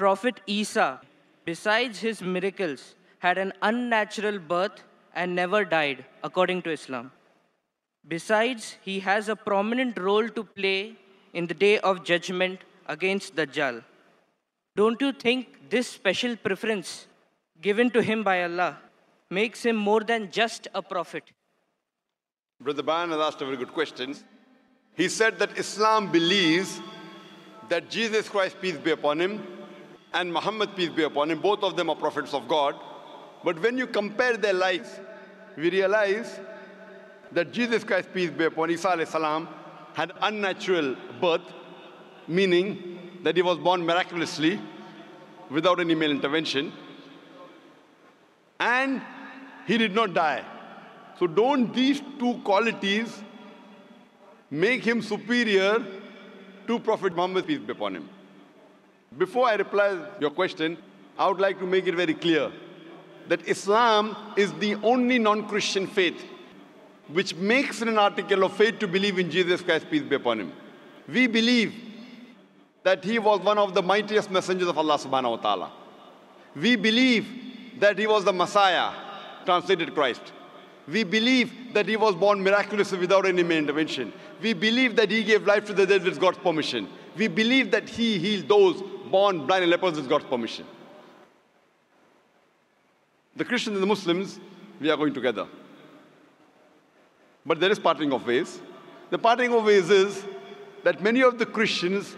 Prophet Isa, besides his miracles, had an unnatural birth and never died, according to Islam. Besides, he has a prominent role to play in the day of judgment against Dajjal. Don't you think this special preference given to him by Allah makes him more than just a prophet? Brother Bayan has asked a very good question. He said that Islam believes that Jesus Christ, peace be upon him, and Muhammad, peace be upon him, both of them are prophets of God. But when you compare their lives, we realize that Jesus Christ, peace be upon Isa alayhi salam, had unnatural birth, meaning that he was born miraculously without any male intervention, and he did not die. So don't these two qualities make him superior to Prophet Muhammad, peace be upon him? Before I reply your question, I would like to make it very clear that Islam is the only non-Christian faith which makes it an article of faith to believe in Jesus Christ, peace be upon him. We believe that he was one of the mightiest messengers of Allah subhanahu wa ta'ala. We believe that he was the Messiah, translated Christ. We believe that he was born miraculously without any male intervention. We believe that he gave life to the dead with God's permission. We believe that he healed those born blind and lepers with God's permission. The Christians and the Muslims, we are going together. But there is parting of ways. The parting of ways is that many of the Christians,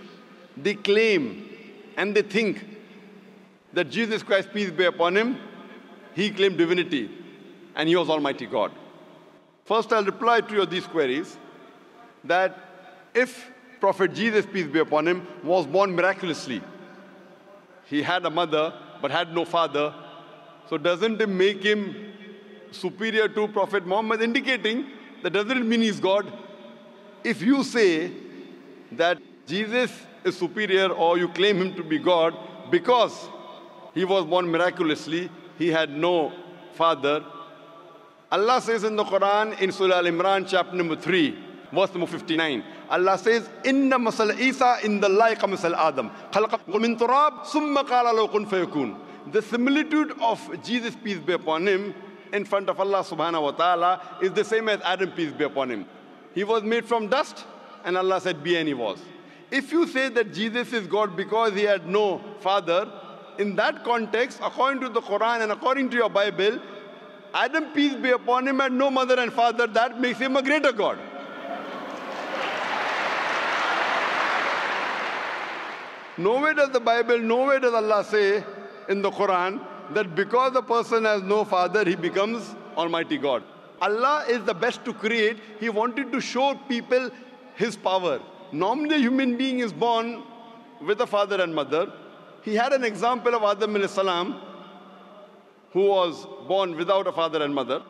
they claim and they think that Jesus Christ, peace be upon him, he claimed divinity and he was Almighty God. First, I'll reply to these queries that if Prophet Jesus, peace be upon him, was born miraculously, he had a mother but had no father, so doesn't it make him superior to Prophet Muhammad, indicating that doesn't mean he's God? If you say that Jesus is superior or you claim him to be God because he was born miraculously, he had no father. Allah says in the Quran, in Surah Al-Imran, chapter number 3, verse number 59, Allah says, Inna masal Isa inda Allahi kamisal Adam, khalaqahu min turab, summa qala lahu kun fayakun. The similitude of Jesus, peace be upon him, in front of Allah subhanahu wa ta'ala is the same as Adam, peace be upon him. He was made from dust, and Allah said, be, and he was. If you say that Jesus is God because he had no father, in that context, according to the Quran and according to your Bible, Adam, peace be upon him, had no mother and father. That makes him a greater God. Nowhere does the Bible, nowhere does Allah say in the Quran that because a person has no father, he becomes Almighty God. Allah is the best to create. He wanted to show people his power. Normally, a human being is born with a father and mother. He had an example of Adam alayhi salam, who was born without a father and mother.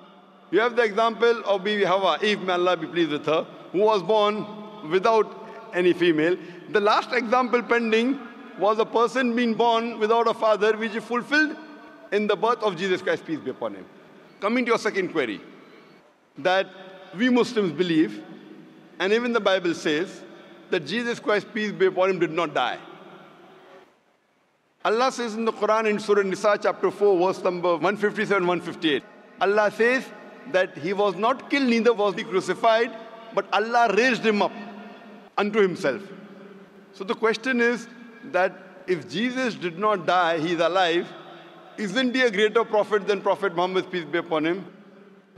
You have the example of Bibi Hawa, Eve, may Allah be pleased with her, who was born without any female. The last example pending was a person being born without a father, which is fulfilled in the birth of Jesus Christ, peace be upon him. Coming to your second query, that we Muslims believe, and even the Bible says, that Jesus Christ, peace be upon him, did not die. Allah says in the Quran in Surah Nisa chapter 4 verse number 157, 158. Allah says that he was not killed, neither was he crucified, but Allah raised him up unto himself. So the question is that if Jesus did not die, he is alive, isn't he a greater prophet than Prophet Muhammad, peace be upon him?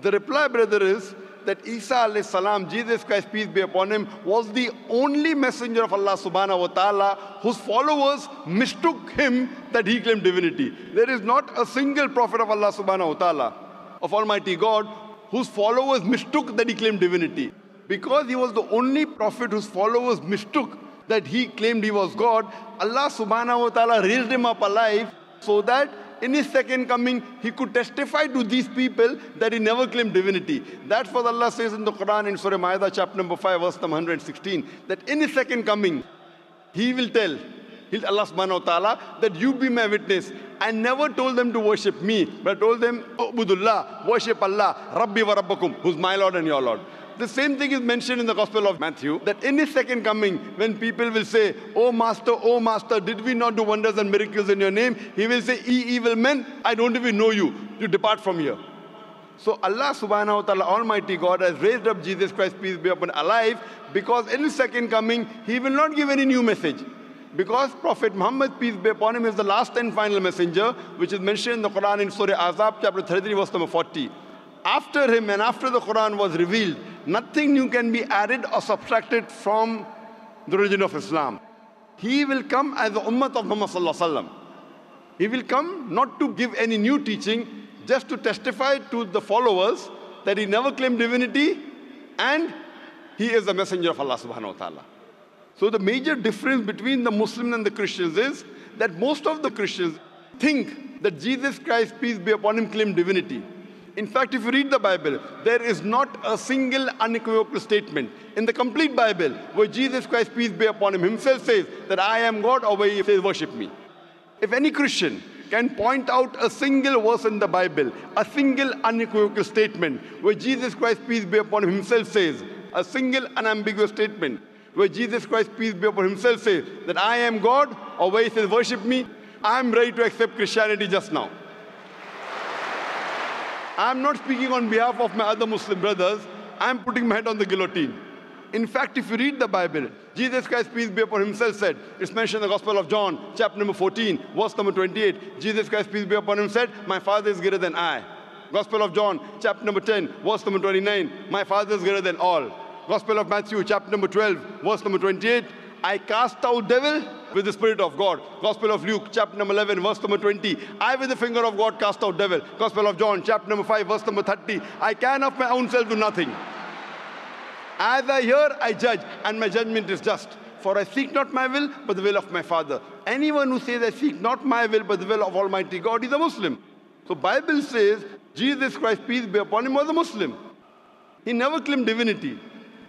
The reply, brother, is that Isa alayhi salam, Jesus Christ, peace be upon him, was the only messenger of Allah subhanahu wa ta'ala whose followers mistook him that he claimed divinity. There is not a single prophet of Allah subhanahu wa ta'ala, of Almighty God, whose followers mistook that he claimed divinity. Because he was the only prophet whose followers mistook that he claimed he was God, Allah subhanahu wa ta'ala raised him up alive so that in his second coming, he could testify to these people that he never claimed divinity. That's what Allah says in the Quran in Surah Ma'idah, chapter number 5, verse number 116, that in his second coming, he will tell Allah subhanahu wa ta'ala that you be my witness. I never told them to worship me, but I told them, Ubudullah, worship Allah, Rabbi wa Rabbakum, who's my Lord and your Lord. The same thing is mentioned in the Gospel of Matthew, that in his second coming, when people will say, oh Master, did we not do wonders and miracles in your name? He will say, ye evil men, I don't even know you. You depart from here. So Allah subhanahu wa ta'ala, Almighty God, has raised up Jesus Christ, peace be upon him, alive, because in his second coming, he will not give any new message. Because Prophet Muhammad, peace be upon him, is the last and final messenger, which is mentioned in the Quran in Surah Azab, chapter 33, verse number 40. After him and after the Quran was revealed, nothing new can be added or subtracted from the religion of Islam. He will come as the ummah of Muhammad sallallahu alaihi wasallam. He will come not to give any new teaching, just to testify to the followers that he never claimed divinity and he is the messenger of Allah subhanahu wa ta'ala. So the major difference between the Muslims and the Christians is that most of the Christians think that Jesus Christ, peace be upon him, claimed divinity. In fact, if you read the Bible, there is not a single unequivocal statement in the complete Bible where Jesus Christ, peace be upon him, himself says that I am God, or where he says worship me. If any Christian can point out a single verse in the Bible, a single unequivocal statement where Jesus Christ, peace be upon him, himself says, a single unambiguous statement where Jesus Christ, peace be upon him, himself says that I am God, or where he says worship me, I am ready to accept Christianity just now. I am not speaking on behalf of my other Muslim brothers. I am putting my head on the guillotine. In fact, if you read the Bible, Jesus Christ, peace be upon him, himself said, it's mentioned in the Gospel of John, chapter number 14, verse number 28. Jesus Christ, peace be upon him, said, my Father is greater than I. Gospel of John, chapter number 10, verse number 29. My Father is greater than all. Gospel of Matthew, chapter number 12, verse number 28. I cast out devil with the Spirit of God. Gospel of Luke, chapter number 11, verse number 20. I with the finger of God cast out devil. Gospel of John, chapter number 5, verse number 30. I can of my own self do nothing. As I hear, I judge, and my judgment is just. For I seek not my will, but the will of my Father. Anyone who says, I seek not my will, but the will of Almighty God, is a Muslim. So Bible says, Jesus Christ, peace be upon him, was a Muslim. He never claimed divinity.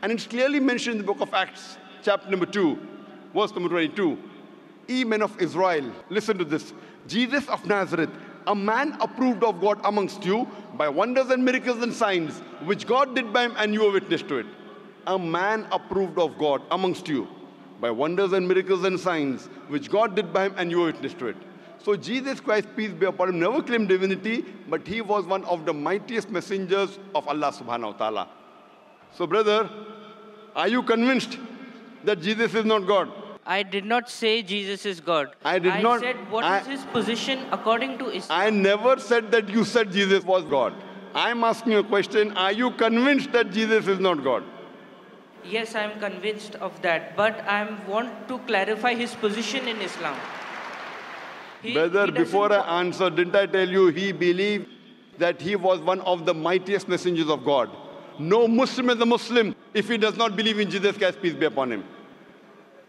And it's clearly mentioned in the book of Acts, chapter number 2, verse number 22. Ye men of Israel, listen to this. Jesus of Nazareth, a man approved of God amongst you by wonders and miracles and signs, which God did by him, and you were witness to it. A man approved of God amongst you by wonders and miracles and signs, which God did by him, and you were witness to it. So Jesus Christ, peace be upon him, never claimed divinity, but he was one of the mightiest messengers of Allah subhanahu wa ta'ala. So brother, are you convinced that Jesus is not God? I did not say Jesus is God. I said what is his position according to Islam. I never said that you said Jesus was God. I'm asking you a question. Are you convinced that Jesus is not God? Yes, I am convinced of that. But I want to clarify his position in Islam. Brother, before I answer, didn't I tell you he believed that he was one of the mightiest messengers of God? No Muslim is a Muslim if he does not believe in Jesus Christ, peace be upon him.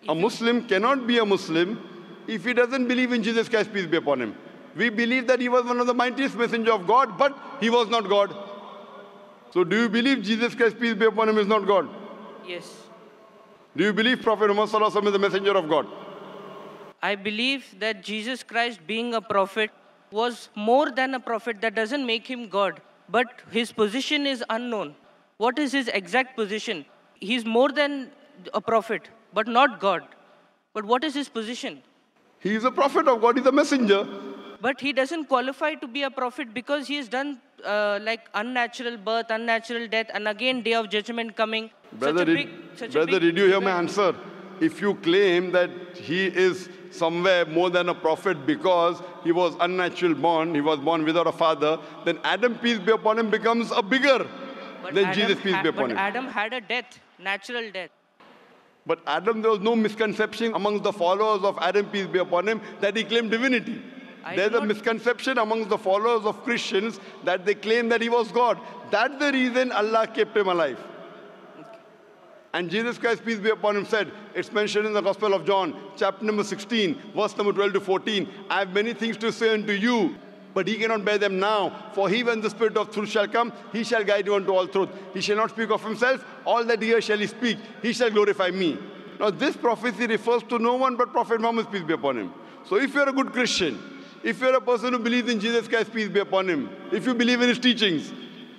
A Muslim cannot be a Muslim if he doesn't believe in Jesus Christ, peace be upon him. We believe that he was one of the mightiest messengers of God, but he was not God. So do you believe Jesus Christ, peace be upon him, is not God? Yes. Do you believe Prophet Muhammad sallallahu alaihi wasallam is the messenger of God? I believe that Jesus Christ, being a prophet, was more than a prophet. That doesn't make him God. But his position is unknown. What is his exact position? He's more than a prophet, but not God. But what is his position? He is a prophet of God, he's a messenger. But he doesn't qualify to be a prophet because he has done like unnatural birth, unnatural death, and again day of judgment coming. Brother, did you hear my answer? If you claim that he is somewhere more than a prophet because he was unnatural born, he was born without a father, then Adam, peace be upon him, becomes a bigger than Jesus, peace be upon him. But Adam had a death, natural death. But Adam, there was no misconception amongst the followers of Adam, peace be upon him, that he claimed divinity. There's a misconception amongst the followers of Christians that they claim that he was God. That's the reason Allah kept him alive. And Jesus Christ, peace be upon him, said, it's mentioned in the Gospel of John, chapter number 16, verse number 12 to 14, I have many things to say unto you, but he cannot bear them now. For he, when the Spirit of truth shall come, he shall guide you unto all truth. He shall not speak of himself, all that he hears shall he speak. He shall glorify me. Now this prophecy refers to no one but Prophet Muhammad, peace be upon him. So if you're a good Christian, if you're a person who believes in Jesus Christ, peace be upon him, if you believe in his teachings,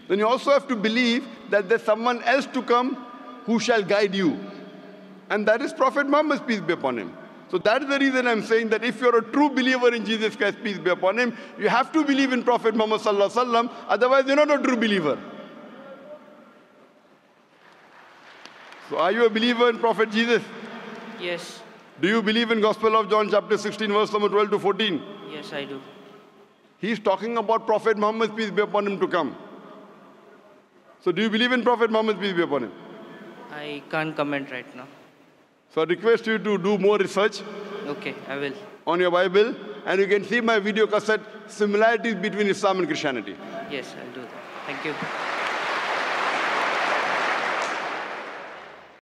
then you also have to believe that there's someone else to come who shall guide you. And that is Prophet Muhammad, peace be upon him. So that is the reason I'm saying that if you're a true believer in Jesus Christ, peace be upon him, you have to believe in Prophet Muhammad sallallahu alaihi wasallam, otherwise you're not a true believer. So are you a believer in Prophet Jesus? Yes. Do you believe in Gospel of John chapter 16 verse number 12 to 14? Yes, I do. He's talking about Prophet Muhammad, peace be upon him, to come. So do you believe in Prophet Muhammad, peace be upon him? I can't comment right now. So I request you to do more research Okay, I will. on your Bible, and you can see my video cassette, similarities between Islam and Christianity. Yes, I'll do that. Thank you.